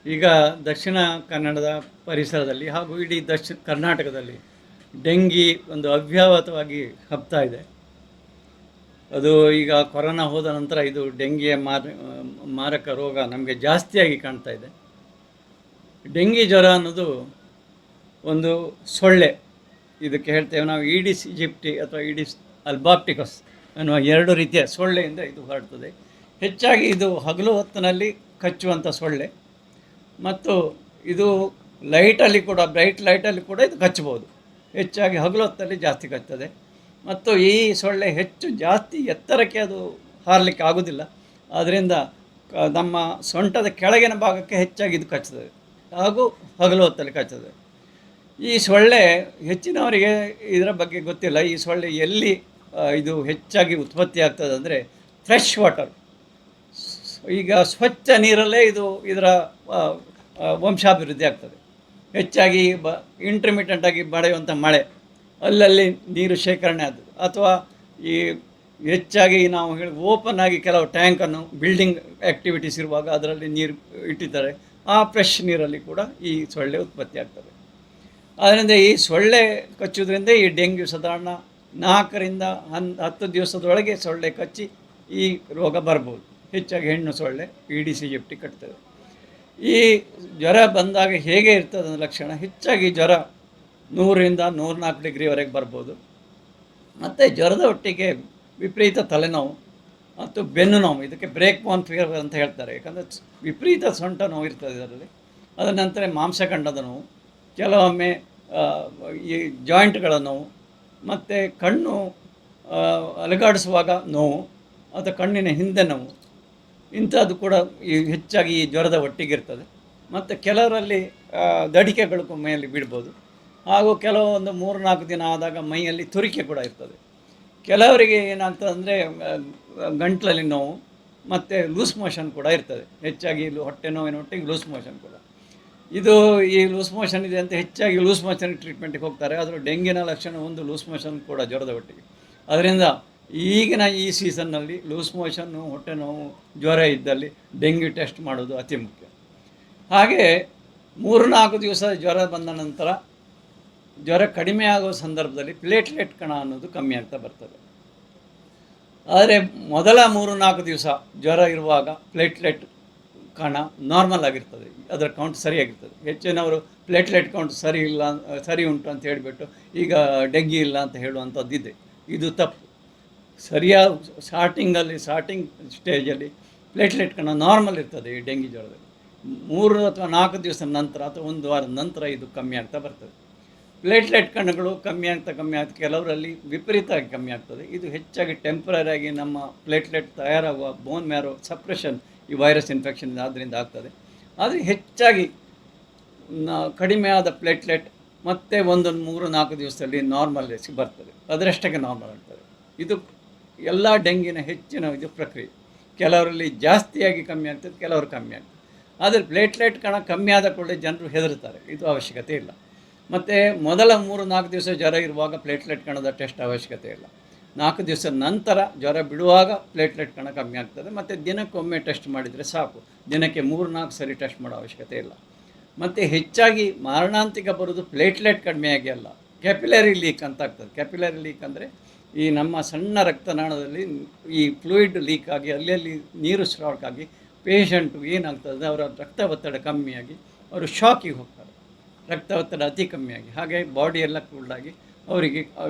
ಈಗ ದಕ್ಷಿಣ ಕನ್ನಡದ ಪರಿಸರದಲ್ಲಿ ಹಾಗೂ ಇಡೀ ದಕ್ಷಿಣ ಕರ್ನಾಟಕದಲ್ಲಿ ಡೆಂಗಿ ಒಂದು ಅವ್ಯಾಹತವಾಗಿ ಹಬ್ತಾ ಇದೆ. ಅದು ಈಗ ಕೊರೋನಾ ಹೋದ ನಂತರ ಇದು ಡೆಂಗಿಯ ಮಾರಕ ರೋಗ ನಮಗೆ ಜಾಸ್ತಿಯಾಗಿ ಕಾಣ್ತಾ ಇದೆ. ಡೆಂಗಿ ಜ್ವರ ಅನ್ನೋದು ಒಂದು ಸೊಳ್ಳೆ, ಇದಕ್ಕೆ ಹೇಳ್ತೇವೆ ನಾವು ಈಡಿಸ್ ಈಜಿಪ್ಟಿ ಅಥವಾ ಈಡಿಸ್ ಅಲ್ಬಾಪ್ಟಿಕಸ್ ಅನ್ನುವ ಎರಡು ರೀತಿಯ ಸೊಳ್ಳೆಯಿಂದ ಇದು ಹರಡ್ತದೆ. ಹೆಚ್ಚಾಗಿ ಇದು ಹಗಲು ಹೊತ್ತಿನಲ್ಲಿ ಕಚ್ಚುವಂಥ ಸೊಳ್ಳೆ ಮತ್ತು ಇದು ಲೈಟಲ್ಲಿ ಕೂಡ, ಬ್ರೈಟ್ ಲೈಟಲ್ಲಿ ಕೂಡ ಇದು ಕಚ್ಚಬಹುದು. ಹೆಚ್ಚಾಗಿ ಹಗಲು ಹೊತ್ತಲ್ಲಿ ಜಾಸ್ತಿ ಕಚ್ತದೆ ಮತ್ತು ಈ ಸೊಳ್ಳೆ ಜಾಸ್ತಿ ಎತ್ತರಕ್ಕೆ ಅದು ಹಾರಲಿಕ್ಕೆ ಆಗೋದಿಲ್ಲ. ಆದ್ದರಿಂದ ನಮ್ಮ ಸೊಂಟದ ಕೆಳಗಿನ ಭಾಗಕ್ಕೆ ಹೆಚ್ಚಾಗಿ ಇದು ಕಚ್ತದೆ ಹಾಗೂ ಹಗಲು ಹೊತ್ತಲ್ಲಿ ಕಚ್ತದೆ. ಈ ಸೊಳ್ಳೆ ಹೆಚ್ಚಿನವರಿಗೆ ಇದರ ಬಗ್ಗೆ ಗೊತ್ತಿಲ್ಲ. ಈ ಸೊಳ್ಳೆ ಎಲ್ಲಿ ಇದು ಹೆಚ್ಚಾಗಿ ಉತ್ಪತ್ತಿ ಆಗ್ತದೆ ಅಂದರೆ ಫ್ರೆಶ್ ವಾಟರ್, ಈಗ ಸ್ವಚ್ಛ ನೀರಲ್ಲೇ ಇದರ ವಂಶಾಭಿವೃದ್ಧಿ ಆಗ್ತದೆ. ಹೆಚ್ಚಾಗಿ ಇಂಟರ್ಮಿಟೆಂಟಾಗಿ ಬಡಿಯುವಂಥ ಮಳೆ, ಅಲ್ಲಲ್ಲಿ ನೀರು ಶೇಖರಣೆ ಆದದ್ದು, ಅಥವಾ ಈ ಹೆಚ್ಚಾಗಿ ನಾವು ಓಪನ್ ಆಗಿ ಕೆಲವು ಟ್ಯಾಂಕನ್ನು ಬಿಲ್ಡಿಂಗ್ ಆ್ಯಕ್ಟಿವಿಟೀಸ್ ಇರುವಾಗ ಅದರಲ್ಲಿ ನೀರು ಇಟ್ಟಿದ್ದಾರೆ, ಆ ಫ್ರೆಶ್ ನೀರಲ್ಲಿ ಕೂಡ ಈ ಸೊಳ್ಳೆ ಉತ್ಪತ್ತಿ ಆಗ್ತದೆ. ಆದ್ದರಿಂದ ಈ ಸೊಳ್ಳೆ ಕಚ್ಚೋದ್ರಿಂದ ಈ ಡೆಂಗ್ಯೂ ಸಾಧಾರಣ 4ರಿಂದ 10 ದಿವಸದೊಳಗೆ ಸೊಳ್ಳೆ ಕಚ್ಚಿ ಈ ರೋಗ ಬರ್ಬೋದು. ಹೆಚ್ಚಾಗಿ ಹೆಣ್ಣು ಸೊಳ್ಳೆ ಈಡಿಸ್ ಈಜಿಪ್ಟಿ ಕಟ್ತದೆ. ಈ ಜ್ವರ ಬಂದಾಗ ಹೇಗೆ ಇರ್ತದೆ ಅನ್ನೋ ಲಕ್ಷಣ, ಹೆಚ್ಚಾಗಿ ಜ್ವರ 100ರಿಂದ 104 ಡಿಗ್ರಿವರೆಗೆ ಬರ್ಬೋದು. ಮತ್ತು ಜ್ವರದ ಒಟ್ಟಿಗೆ ವಿಪರೀತ ತಲೆನೋವು ಮತ್ತು ಬೆನ್ನು ನೋವು, ಇದಕ್ಕೆ ಬ್ರೇಕ್ ಬೋನ್ ಫೀವರ್ ಅಂತ ಹೇಳ್ತಾರೆ. ಯಾಕಂದರೆ ವಿಪರೀತ ಸೊಂಟ ನೋವು ಇರ್ತದೆ ಇದರಲ್ಲಿ. ಅದರ ನಂತರ ಮಾಂಸಖಂಡದ ನೋವು, ಕೆಲವೊಮ್ಮೆ ಈ ಜಾಯಿಂಟ್ಗಳ ನೋವು, ಮತ್ತು ಕಣ್ಣು ಅಲುಗಾಡಿಸುವಾಗ ನೋವು ಅಥವಾ ಕಣ್ಣಿನ ಹಿಂದೆ ನೋವು, ಇಂಥದ್ದು ಕೂಡ ಹೆಚ್ಚಾಗಿ ಈ ಜ್ವರದ ಒಟ್ಟಿಗೆ ಇರ್ತದೆ. ಮತ್ತು ಕೆಲವರಲ್ಲಿ ದಡಿಕೆಗಳು ಮೈಯಲ್ಲಿ ಬೀಳ್ಬೋದು. ಹಾಗೂ ಕೆಲವೊಂದು 3-4 ದಿನ ಆದಾಗ ಮೈಯಲ್ಲಿ ತುರಿಕೆ ಕೂಡ ಇರ್ತದೆ. ಕೆಲವರಿಗೆ ಏನಾಗ್ತದೆ ಅಂದರೆ ಗಂಟಲಲ್ಲಿ ನೋವು ಮತ್ತು ಲೂಸ್ ಮೋಷನ್ ಕೂಡ ಇರ್ತದೆ. ಹೆಚ್ಚಾಗಿ ಹೊಟ್ಟೆ ನೋವಿನೊಟ್ಟಿಗೆ ಲೂಸ್ ಮೋಷನ್ ಕೂಡ. ಈ ಲೂಸ್ ಮೋಷನ್ ಇದೆ ಅಂತ ಹೆಚ್ಚಾಗಿ ಲೂಸ್ ಮೋಷನ್ ಟ್ರೀಟ್ಮೆಂಟಿಗೆ ಹೋಗ್ತಾರೆ. ಆದರೆ ಡೆಂಗಿನ ಲಕ್ಷಣ ಒಂದು ಲೂಸ್ ಮೋಷನ್ ಕೂಡ ಜ್ವರದ ಒಟ್ಟಿಗೆ. ಅದರಿಂದ ಈಗಿನ ಈ ಸೀಸನ್ನಲ್ಲಿ ಲೂಸ್ ಮೋಷನ್ನು, ಹೊಟ್ಟೆ ನೋವು, ಜ್ವರ ಇದ್ದಲ್ಲಿ ಡೆಂಗ್ಯೂ ಟೆಸ್ಟ್ ಮಾಡೋದು ಅತಿ ಮುಖ್ಯ. ಹಾಗೆ 3-4 ದಿವಸ ಜ್ವರ ಬಂದ ನಂತರ ಜ್ವರ ಕಡಿಮೆ ಆಗೋ ಸಂದರ್ಭದಲ್ಲಿ ಪ್ಲೇಟ್ಲೆಟ್ ಕಣ ಅನ್ನೋದು ಕಮ್ಮಿ ಆಗ್ತಾ ಬರ್ತದೆ. ಆದರೆ ಮೊದಲ 3-4 ದಿವಸ ಜ್ವರ ಇರುವಾಗ ಪ್ಲೇಟ್ಲೆಟ್ ಕಣ ನಾರ್ಮಲ್ ಆಗಿರ್ತದೆ, ಅದರ ಕೌಂಟ್ ಸರಿಯಾಗಿರ್ತದೆ. ಹೆಚ್ಚಿನವರು ಪ್ಲೇಟ್ಲೆಟ್ ಕೌಂಟ್ ಸರಿ ಉಂಟು ಅಂತ ಹೇಳಿಬಿಟ್ಟು ಈಗ ಡೆಂಗಿ ಇಲ್ಲ ಅಂತ ಹೇಳುವಂಥದ್ದಿದೆ. ಇದು ತಪ್ಪು. ಸರಿಯಾದ ಸ್ಟಾರ್ಟಿಂಗ್ ಸ್ಟೇಜಲ್ಲಿ ಪ್ಲೇಟ್ಲೆಟ್ ಕಣ ನಾರ್ಮಲ್ ಇರ್ತದೆ ಈ ಡೆಂಗಿ ಜ್ವರದಲ್ಲಿ. 3 ಅಥವಾ 4 ದಿವಸದ ನಂತರ ಅಥವಾ 1 ವಾರದ ನಂತರ ಇದು ಕಮ್ಮಿ ಆಗ್ತಾ ಬರ್ತದೆ. ಪ್ಲೇಟ್ಲೆಟ್ ಕಣಗಳು ಕಮ್ಮಿ ಆಗ್ತಾ ಕೆಲವರಲ್ಲಿ ವಿಪರೀತವಾಗಿ ಕಮ್ಮಿ ಆಗ್ತದೆ. ಇದು ಹೆಚ್ಚಾಗಿ ಟೆಂಪ್ರರಿಯಾಗಿ ನಮ್ಮ ಪ್ಲೇಟ್ಲೆಟ್ ತಯಾರಾಗುವ ಬೋನ್ ಮ್ಯಾರೋ ಸಪ್ರೆಷನ್, ಈ ವೈರಸ್ ಇನ್ಫೆಕ್ಷನ್ ಆದ್ದರಿಂದ ಆಗ್ತದೆ. ಆದರೆ ಹೆಚ್ಚಾಗಿ ಕಡಿಮೆ ಆದ ಪ್ಲೇಟ್ಲೆಟ್ ಮತ್ತೆ 1-3-4 ದಿವಸದಲ್ಲಿ ನಾರ್ಮಲ್ ಬರ್ತದೆ, ಅದರಷ್ಟಕ್ಕೆ ನಾರ್ಮಲ್ ಆಗ್ತದೆ. ಇದು ಎಲ್ಲ ಡೆಂಗಿನ ಹೆಚ್ಚಿನ ಪ್ರಕ್ರಿಯೆ. ಕೆಲವರಲ್ಲಿ ಜಾಸ್ತಿಯಾಗಿ ಕಮ್ಮಿ ಆಗ್ತದೆ, ಕೆಲವರು ಕಮ್ಮಿ ಆಗ್ತದೆ. ಆದರೆ ಪ್ಲೇಟ್ಲೆಟ್ ಕಣ ಕಮ್ಮಿ ಆದ ಕೂಡಲೇ ಜನರು ಹೆದರುತ್ತಾರೆ, ಇದು ಅವಶ್ಯಕತೆ ಇಲ್ಲ. ಮತ್ತು ಮೊದಲ 3-4 ದಿವಸ ಜ್ವರ ಇರುವಾಗ ಪ್ಲೇಟ್ಲೆಟ್ ಕಣದ ಟೆಸ್ಟ್ ಅವಶ್ಯಕತೆ ಇಲ್ಲ. 4 ದಿವಸದ ನಂತರ ಜ್ವರ ಬಿಡುವಾಗ ಪ್ಲೇಟ್ಲೆಟ್ ಕಣ ಕಮ್ಮಿ ಆಗ್ತದೆ. ಮತ್ತು ದಿನಕ್ಕೊಮ್ಮೆ ಟೆಸ್ಟ್ ಮಾಡಿದರೆ ಸಾಕು, ದಿನಕ್ಕೆ 3-4 ಸರಿ ಟೆಸ್ಟ್ ಮಾಡೋ ಅವಶ್ಯಕತೆ ಇಲ್ಲ. ಮತ್ತು ಹೆಚ್ಚಾಗಿ ಮಾರಣಾಂತಿಕ ಬರೋದು ಪ್ಲೇಟ್ಲೆಟ್ ಕಡಿಮೆಯಾಗಿ ಅಲ್ಲ, ಕ್ಯಾಪಿಲರಿ ಲೀಕ್ ಅಂತ ಆಗ್ತದೆ. ಕ್ಯಾಪಿಲರಿ ಲೀಕ್ ಅಂದರೆ ಈ ನಮ್ಮ ಸಣ್ಣ ರಕ್ತನಾಳದಲ್ಲಿ ಈ ಫ್ಲೂಯಿಡ್ ಲೀಕ್ ಆಗಿ ಅಲ್ಲಿ ನೀರು ಸ್ಟಾಕ್ ಆಗಿ ಪೇಷಂಟು ಏನಾಗ್ತದೆ, ಅವರ ರಕ್ತ ಒತ್ತಡ ಕಮ್ಮಿಯಾಗಿ ಅವರು ಶಾಕಿಗೆ ಹೋಗ್ತಾರೆ, ರಕ್ತ ಒತ್ತಡ ಅತಿ ಕಮ್ಮಿಯಾಗಿ. ಹಾಗೆ ಬಾಡಿ ಎಲ್ಲ ಕೂಡಾಗಿ ಅವರಿಗೆ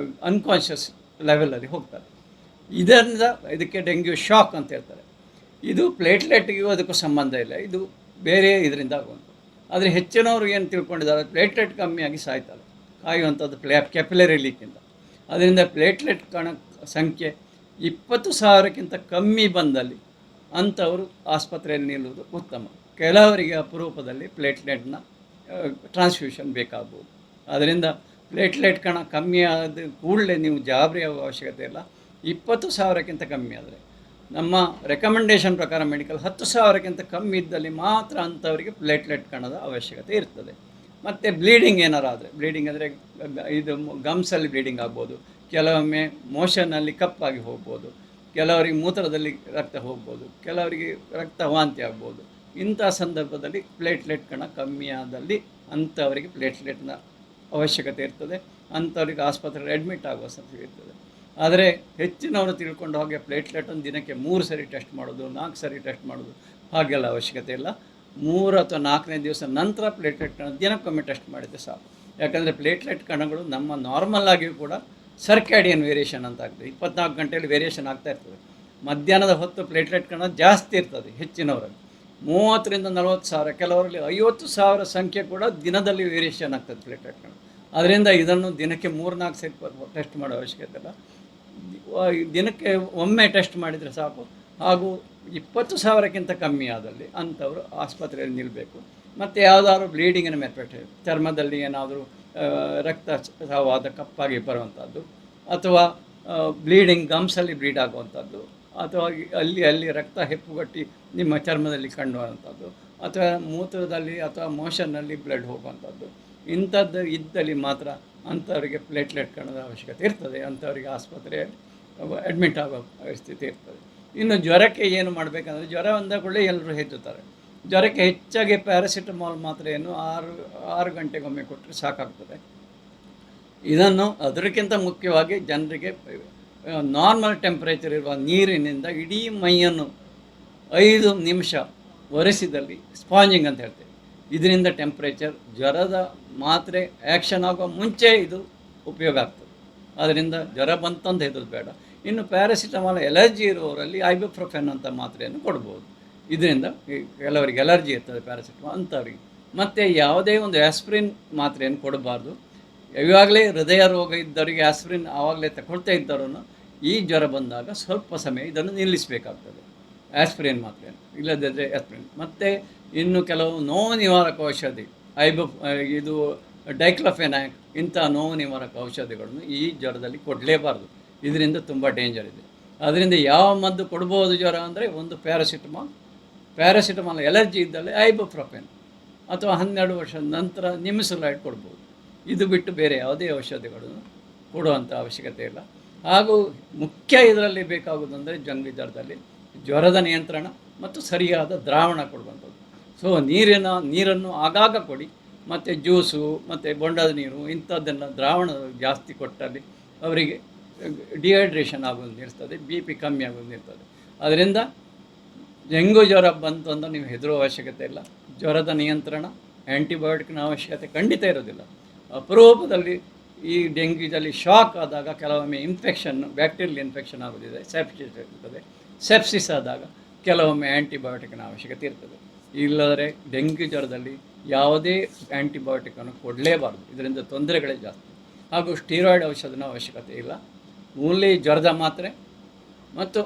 ಅನ್ಕಾನ್ಷಿಯಸ್ ಲೆವೆಲಲ್ಲಿ ಹೋಗ್ತಾರೆ. ಇದಕ್ಕೆ ಡೆಂಗ್ಯೂ ಶಾಕ್ ಅಂತ ಹೇಳ್ತಾರೆ. ಇದು ಪ್ಲೇಟ್ಲೆಟ್ಗೂ ಅದಕ್ಕೂ ಸಂಬಂಧ ಇಲ್ಲ, ಇದು ಬೇರೆ ಇದರಿಂದ ಆಗುವಂಥದ್ದು. ಆದರೆ ಹೆಚ್ಚಿನವರು ಏನು ತಿಳ್ಕೊಂಡಿದ್ದಾರೆ, ಪ್ಲೇಟ್ಲೆಟ್ ಕಮ್ಮಿಯಾಗಿ ಸಾಯ್ತಾರೆ, ಕಾಯುವಂಥದ್ದು ಕ್ಯಾಪಿಲರಿ ಲೀಕಿಂದ. ಅದರಿಂದ ಪ್ಲೇಟ್ಲೆಟ್ ಕಣ ಸಂಖ್ಯೆ 20,000ಕ್ಕಿಂತ ಕಮ್ಮಿ ಬಂದಲ್ಲಿ ಅಂಥವರು ಆಸ್ಪತ್ರೆಯಲ್ಲಿ ನಿಲ್ಲುವುದು ಉತ್ತಮ. ಕೆಲವರಿಗೆ ಅಪರೂಪದಲ್ಲಿ ಪ್ಲೇಟ್ಲೆಟ್ನ ಟ್ರಾನ್ಸ್ಫ್ಯೂಷನ್ ಬೇಕಾಗ್ಬೋದು. ಅದರಿಂದ ಪ್ಲೇಟ್ಲೆಟ್ ಕಣ ಕಮ್ಮಿ ಆದ ಕೂಡಲೇ ನೀವು ಗಾಬರಿ ಆಗೋ ಅವಶ್ಯಕತೆ ಇಲ್ಲ. 20,000ಕ್ಕಿಂತ ಕಮ್ಮಿ ಆದರೆ ನಮ್ಮ ರೆಕಮೆಂಡೇಷನ್ ಪ್ರಕಾರ ಮೆಡಿಕಲ್ 10,000ಕ್ಕಿಂತ ಕಮ್ಮಿ ಇದ್ದಲ್ಲಿ ಮಾತ್ರ ಅಂಥವರಿಗೆ ಪ್ಲೇಟ್ಲೆಟ್ ಕಣದ ಅವಶ್ಯಕತೆ ಇರ್ತದೆ. ಮತ್ತು ಬ್ಲೀಡಿಂಗ್ ಏನಾರು ಆದರೆ, ಬ್ಲೀಡಿಂಗ್ ಅಂದರೆ ಇದು ಗಮ್ಸಲ್ಲಿ ಬ್ಲೀಡಿಂಗ್ ಆಗ್ಬೋದು, ಕೆಲವೊಮ್ಮೆ ಮೋಷನಲ್ಲಿ ಕಪ್ಪಾಗಿ ಹೋಗ್ಬೋದು, ಕೆಲವರಿಗೆ ಮೂತ್ರದಲ್ಲಿ ರಕ್ತ ಹೋಗ್ಬೋದು, ಕೆಲವರಿಗೆ ರಕ್ತ ವಾಂತಿ ಆಗ್ಬೋದು. ಇಂಥ ಸಂದರ್ಭದಲ್ಲಿ ಪ್ಲೇಟ್ಲೆಟ್ ಕಣ ಕಮ್ಮಿ ಆದಲ್ಲಿ ಅಂಥವರಿಗೆ ಪ್ಲೇಟ್ಲೆಟ್ನ ಅವಶ್ಯಕತೆ ಇರ್ತದೆ, ಅಂಥವ್ರಿಗೆ ಆಸ್ಪತ್ರೆಗೆ ಅಡ್ಮಿಟ್ ಆಗುವ ಸಾಧ್ಯತೆ ಇರ್ತದೆ. ಆದರೆ ಹೆಚ್ಚಿನವರು ತಿಳ್ಕೊಂಡು ಹಾಗೆ ಪ್ಲೇಟ್ಲೆಟನ್ನು ದಿನಕ್ಕೆ 3 ಸರಿ ಟೆಸ್ಟ್ ಮಾಡೋದು, 4 ಸರಿ ಟೆಸ್ಟ್ ಮಾಡೋದು ಹಾಗೆಲ್ಲ ಅವಶ್ಯಕತೆ ಇಲ್ಲ. 3 ಅಥವಾ 4ನೇ ದಿವಸ ನಂತರ ಪ್ಲೇಟ್ಲೆಟ್ ಕಣ ದಿನಕ್ಕೊಮ್ಮೆ ಟೆಸ್ಟ್ ಮಾಡಿದರೆ ಸಾಕು. ಯಾಕಂದರೆ ಪ್ಲೇಟ್ಲೆಟ್ ಕಣಗಳು ನಮ್ಮ ನಾರ್ಮಲ್ ಆಗಿಯೂ ಕೂಡ ಸರ್ಕ್ಯಾಡಿಯನ್ ವೇರಿಯೇಷನ್ ಅಂತ ಆಗ್ತದೆ. 24 ಗಂಟೆಯಲ್ಲಿ ವೇರಿಯೇಷನ್ ಆಗ್ತಾ ಇರ್ತದೆ. ಮಧ್ಯಾಹ್ನದ ಹೊತ್ತು ಪ್ಲೇಟ್ಲೆಟ್ ಕಣ ಜಾಸ್ತಿ ಇರ್ತದೆ ಹೆಚ್ಚಿನವರಲ್ಲಿ, 30ರಿಂದ 40 ಸಾವಿರ, ಕೆಲವರಲ್ಲಿ 50,000 ಸಂಖ್ಯೆ ಕೂಡ ದಿನದಲ್ಲಿ ವೇರಿಯೇಷನ್ ಆಗ್ತದೆ ಪ್ಲೇಟ್ಲೆಟ್ ಕಣ. ಅದರಿಂದ ಇದನ್ನು ದಿನಕ್ಕೆ 3-4 ಸರಿ ಟೆಸ್ಟ್ ಮಾಡೋ ಅವಶ್ಯಕತೆ ಇಲ್ಲ. ದಿನಕ್ಕೆ ಒಮ್ಮೆ ಟೆಸ್ಟ್ ಮಾಡಿದರೆ ಸಾಕು. ಹಾಗೂ 20,000ಕ್ಕಿಂತ ಕಮ್ಮಿ ಆದಲ್ಲಿ ಅಂಥವರು ಆಸ್ಪತ್ರೆಯಲ್ಲಿ ನಿಲ್ಲಬೇಕು. ಮತ್ತು ಯಾವುದಾದ್ರು ಬ್ಲೀಡಿಂಗಿನ ಮೆಥಡ್, ಚರ್ಮದಲ್ಲಿ ಏನಾದರೂ ರಕ್ತಸ್ರಾವವಾದ ಕಪ್ಪಾಗಿ ಬರುವಂಥದ್ದು, ಅಥವಾ ಬ್ಲೀಡಿಂಗ್ ಗಮ್ಸಲ್ಲಿ ಬ್ಲೀಡ್ ಆಗುವಂಥದ್ದು, ಅಥವಾ ಅಲ್ಲಿ ರಕ್ತ ಹೆಪ್ಪುಗಟ್ಟಿ ನಿಮ್ಮ ಚರ್ಮದಲ್ಲಿ ಕಂಡುವಂಥದ್ದು, ಅಥವಾ ಮೂತ್ರದಲ್ಲಿ ಅಥವಾ ಮೋಷನ್ನಲ್ಲಿ ಬ್ಲಡ್ ಹೋಗುವಂಥದ್ದು, ಇಂಥದ್ದು ಇದ್ದಲ್ಲಿ ಮಾತ್ರ ಅಂಥವರಿಗೆ ಪ್ಲೇಟ್ಲೆಟ್ ಕಣದ ಅವಶ್ಯಕತೆ ಇರ್ತದೆ. ಅಂಥವರಿಗೆ ಆಸ್ಪತ್ರೆಯಲ್ಲಿ ಅಡ್ಮಿಟ್ ಆಗೋ ಪರಿಸ್ಥಿತಿ ಇರ್ತದೆ. ಇನ್ನು ಜ್ವರಕ್ಕೆ ಏನು ಮಾಡಬೇಕಂದ್ರೆ, ಜ್ವರ ಬಂದ ಕೂಡಲೇ ಎಲ್ಲರೂ ಹೆದ್ದುತ್ತಾರೆ. ಜ್ವರಕ್ಕೆ ಹೆಚ್ಚಾಗಿ ಪ್ಯಾರಾಸಿಟಮಾಲ್ ಮಾತ್ರೆಯನ್ನು 6 ಗಂಟೆಗೊಮ್ಮೆ ಕೊಟ್ಟರೆ ಸಾಕಾಗ್ತದೆ. ಇದನ್ನು ಅದಕ್ಕಿಂತ ಮುಖ್ಯವಾಗಿ ಜನರಿಗೆ ನಾರ್ಮಲ್ ಟೆಂಪ್ರೇಚರ್ ಇರುವ ನೀರಿನಿಂದ ಇಡೀ ಮೈಯನ್ನು 5 ನಿಮಿಷ ಒರೆಸಿದಲ್ಲಿ ಸ್ಪಾಂಜಿಂಗ್ ಅಂತ ಹೇಳ್ತೇವೆ. ಇದರಿಂದ ಟೆಂಪ್ರೇಚರ್ ಜ್ವರದ ಮಾತ್ರೆ ಆ್ಯಕ್ಷನ್ ಆಗೋ ಮುಂಚೆ ಇದು ಉಪಯೋಗ ಆಗ್ತದೆ. ಅದರಿಂದ ಜ್ವರ ಬಂತಂತ ಹೆದರೋದು ಬೇಡ. ಇನ್ನು ಪ್ಯಾರಾಸಿಟಮಾಲ್ ಎಲರ್ಜಿ ಇರುವವರಲ್ಲಿ ಐಬುಪ್ರೊಫೆನ್ ಅಂತ ಮಾತ್ರೆಯನ್ನು ಕೊಡ್ಬೋದು. ಇದರಿಂದ ಕೆಲವರಿಗೆ ಎಲರ್ಜಿ ಇರ್ತದೆ ಪ್ಯಾರಾಸಿಟಮಾಲ್ ಅಂಥವ್ರಿಗೆ. ಮತ್ತು ಯಾವುದೇ ಒಂದು ಆಸ್ಪ್ರಿನ್ ಮಾತ್ರೆಯನ್ನು ಕೊಡಬಾರ್ದು. ಇವಾಗಲೇ ಹೃದಯ ರೋಗ ಇದ್ದವರಿಗೆ ಆಸ್ಪ್ರಿನ್ ಆವಾಗಲೇ ತಗೊಳ್ತಾ ಇದ್ದವರನ್ನು ಈ ಜ್ವರ ಬಂದಾಗ ಸ್ವಲ್ಪ ಸಮಯ ಇದನ್ನು ನಿಲ್ಲಿಸಬೇಕಾಗ್ತದೆ, ಆಸ್ಪ್ರಿನ್ ಮಾತ್ರೆಯನ್ನು. ಇಲ್ಲದಿದ್ದರೆ ಆಸ್ಪ್ರಿನ್. ಮತ್ತು ಇನ್ನು ಕೆಲವು ನೋವು ನಿವಾರಕ ಔಷಧಿ, ಇದು ಡೈಕ್ಲೋಫೆನಾಕ್, ಇಂಥ ನೋವು ನಿವಾರಕ ಔಷಧಿಗಳನ್ನು ಈ ಜ್ವರದಲ್ಲಿ ಕೊಡಲೇಬಾರ್ದು. ಇದರಿಂದ ತುಂಬ ಡೇಂಜರ್ ಇದೆ. ಅದರಿಂದ ಯಾವ ಮದ್ದು ಕೊಡ್ಬೋದು ಜ್ವರ ಅಂದರೆ, ಒಂದು ಪ್ಯಾರಾಸಿಟಮಾಲ್ ಎಲರ್ಜಿ ಇದ್ದಲ್ಲಿ ಐಬುಪ್ರೊಫೆನ್, ಅಥವಾ 12 ವರ್ಷದ ನಂತರ ನಿಮಿಸುಲೈಡ್ ಕೊಡ್ಬೋದು. ಇದು ಬಿಟ್ಟು ಬೇರೆ ಯಾವುದೇ ಔಷಧಿಗಳನ್ನು ಕೊಡುವಂಥ ಅವಶ್ಯಕತೆ ಇಲ್ಲ. ಹಾಗೂ ಮುಖ್ಯ ಇದರಲ್ಲಿ ಬೇಕಾಗುವುದಂದರೆ ಜಂಗು ಜ್ವರದಲ್ಲಿ ಜ್ವರದ ನಿಯಂತ್ರಣ ಮತ್ತು ಸರಿಯಾದ ದ್ರಾವಣ ಕೊಡುವಂಥದ್ದು. ಸೊ ನೀರನ್ನು ಆಗಾಗ ಕೊಡಿ, ಮತ್ತು ಜ್ಯೂಸು ಮತ್ತು ಬೊಂಡದ ನೀರು ಇಂಥದ್ದನ್ನು ದ್ರಾವಣ ಜಾಸ್ತಿ ಕೊಟ್ಟಲ್ಲಿ ಅವರಿಗೆ ಡಿಹೈಡ್ರೇಷನ್ ಆಗೋದು ನಿಲ್ಲಿಸ್ತದೆ, BP ಕಮ್ಮಿ ಆಗೋದು ನಿಲ್ತದೆ. ಅದರಿಂದ ಡೆಂಗು ಜ್ವರ ಬಂತು ಅಂತ ನೀವು ಹೆದರುವ ಅವಶ್ಯಕತೆ ಇಲ್ಲ. ಜ್ವರದ ನಿಯಂತ್ರಣ, ಆ್ಯಂಟಿಬಯೋಟಿಕ್ನ ಅವಶ್ಯಕತೆ ಖಂಡಿತ ಇರೋದಿಲ್ಲ. ಅಪರೂಪದಲ್ಲಿ ಈ ಡೆಂಗ್ಯೂದಲ್ಲಿ ಶಾಕ್ ಆದಾಗ ಕೆಲವೊಮ್ಮೆ ಬ್ಯಾಕ್ಟೀರಿಯಲ್ ಇನ್ಫೆಕ್ಷನ್ ಆಗೋದಿದೆ, ಸೆಪ್ಸಿಸ್ ಇರ್ತದೆ. ಸೆಪ್ಸಿಸ್ ಆದಾಗ ಕೆಲವೊಮ್ಮೆ ಆ್ಯಂಟಿಬಯೋಟಿಕ್ನ ಅವಶ್ಯಕತೆ ಇರ್ತದೆ. ಇಲ್ಲದರೆ ಡೆಂಗ್ಯೂ ಜ್ವರದಲ್ಲಿ ಯಾವುದೇ ಆ್ಯಂಟಿಬಯೋಟಿಕನ್ನು ಕೊಡಲೇಬಾರ್ದು, ಇದರಿಂದ ತೊಂದರೆಗಳೇ ಜಾಸ್ತಿ. ಹಾಗೂ ಸ್ಟೀರಾಯ್ಡ್ ಔಷಧನ ಅವಶ್ಯಕತೆ ಇಲ್ಲ. ಓನ್ಲಿ ಜ್ವರದ ಮಾತ್ರೆ ಮತ್ತು